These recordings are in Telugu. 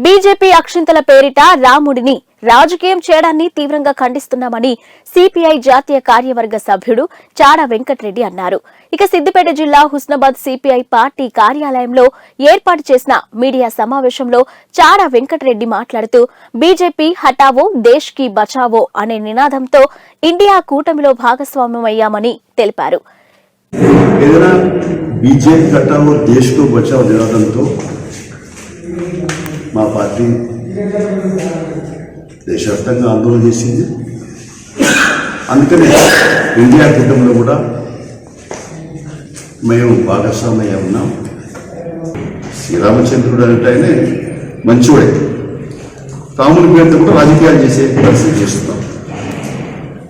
బీజేపీ అక్షింతల పేరిట రాముడిని రాజకీయం చేయడాన్ని తీవ్రంగా ఖండిస్తున్నామని సిపిఐ జాతీయ కార్యవర్గ సభ్యుడు చాడా వెంకటరెడ్డి అన్నారు. ఇక సిద్దిపేట జిల్లా హుస్నాబాద్ సిపిఐ పార్టీ కార్యాలయంలో ఏర్పాటు చేసిన మీడియా సమావేశంలో చాడా వెంకటరెడ్డి మాట్లాడుతూ బీజేపీ హటావో దేశ్ కి బచావో అనే నినాదంతో ఇండియా కూటమిలో భాగస్వామ్యమయ్యామని తెలిపారు. బీజేపీ హటావో దేశ్ కు బచావో నినాదంతో మా పార్టీ దేశవ్యాప్తంగా ఆందోళన చేసింది. అందుకనే ఇండియా కూటమిలో కూడా మేము భాగస్వామ్యం ఉన్నాం. శ్రీరామచంద్రుడు అంటే ఆయనే మంచివాడే, రాముని పేరుతో కూడా రాజకీయాలు చేసే పరిస్థితి చేస్తున్నాం.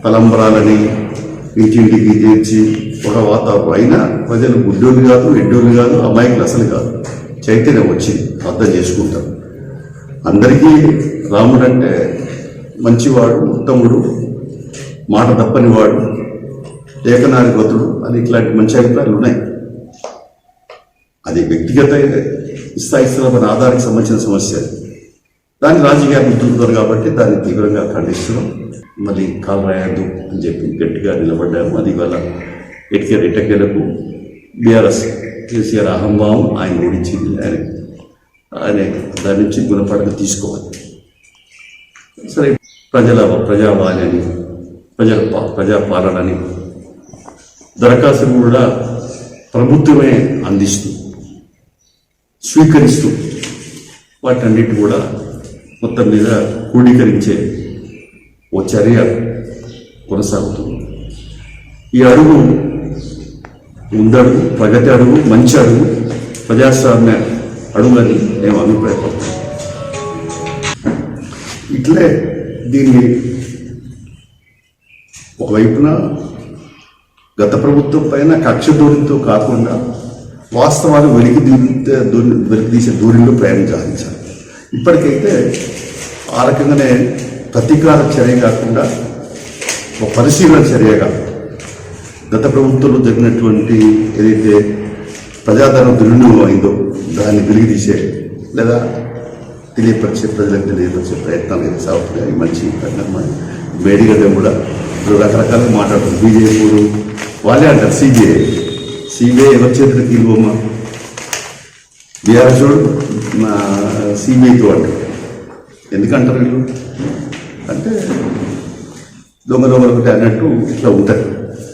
తలంబరాలని ఇంటింటికి చేర్చి ఒక వాతావరణం అయినా ప్రజలు గుడ్డోళ్ళు కాదు, ఎడ్డోళ్ళు కాదు, అమాయకులు అసలు కాదు, చైతన్యం వచ్చి అర్థం చేసుకుంటారు. అందరికీ రాముడు అంటే మంచివాడు, ఉత్తముడు, మాట తప్పనివాడు, ఏకనాయకతుడు అని ఇట్లాంటి మంచి అభిప్రాయాలు ఉన్నాయి. అది వ్యక్తిగత ఇస్తాయిస్తున్న ఆధారానికి సంబంధించిన సమస్య. దాన్ని రాజకీయాలు గుర్తుంటారు కాబట్టి దాన్ని తీవ్రంగా ఖండిస్తున్నాం. మళ్ళీ కాలు రాయద్దు అని చెప్పి గట్టిగా నిలబడ్డాము. అది వల్ల ఎటకేలకు బీఆర్ఎస్ కేసీఆర్ అహంభావం ఆయన ఓడించింది. ఆయన దాని నుంచి గుణపడక తీసుకోవాలి. సరే, ప్రజావాణి ప్రజాపాలనని దరఖాస్తులు కూడా ప్రభుత్వమే అందిస్తూ స్వీకరిస్తూ వాటన్నిటి కూడా మొత్తం మీద క్రోడీకరించే ఓ చర్య కొనసాగుతుంది. ఈ అడుగు ముందడుగు, ప్రగతి అడుగు, మంచి అడుగు, ప్రజాస్వామ్య అడుగులని మేము అభిప్రాయపడతాం. ఇట్లే దీన్ని ఒకవైపున గత ప్రభుత్వం పైన కక్ష దూరంతో కాకుండా వాస్తవాలు వెలికి తీసే దూరంలో ప్రయాణం సాధించాలి. ఇప్పటికైతే ఆ రకంగానే ప్రతీకార చర్య కాకుండా ఒక పరిశీలన చర్యగా గత ప్రభుత్వంలో జరిగినటువంటి ఏదైతే ప్రజాధనం దుర్వినియోగం అయిందో దాన్ని వెలికి తీసే లేదా ప్రజలకు తెలియపరిచే ప్రయత్నాలు అయితే సాగుతున్నాయి. మంచి పరిణామం. వేడిగడ్డ కూడా ఇప్పుడు రకరకాలుగా మాట్లాడుతుంది. బీజేపీ వాళ్ళే అంటారు సిబిఐ ఎవరి చేతులకు ఇవ్వమ్మా, బీఆర్ఎస్ సిబిఐతో అంటారు. ఎందుకంటారు వీళ్ళు అంటే దొంగ ఒకటి అన్నట్టు ఇట్లా ఉంటారు.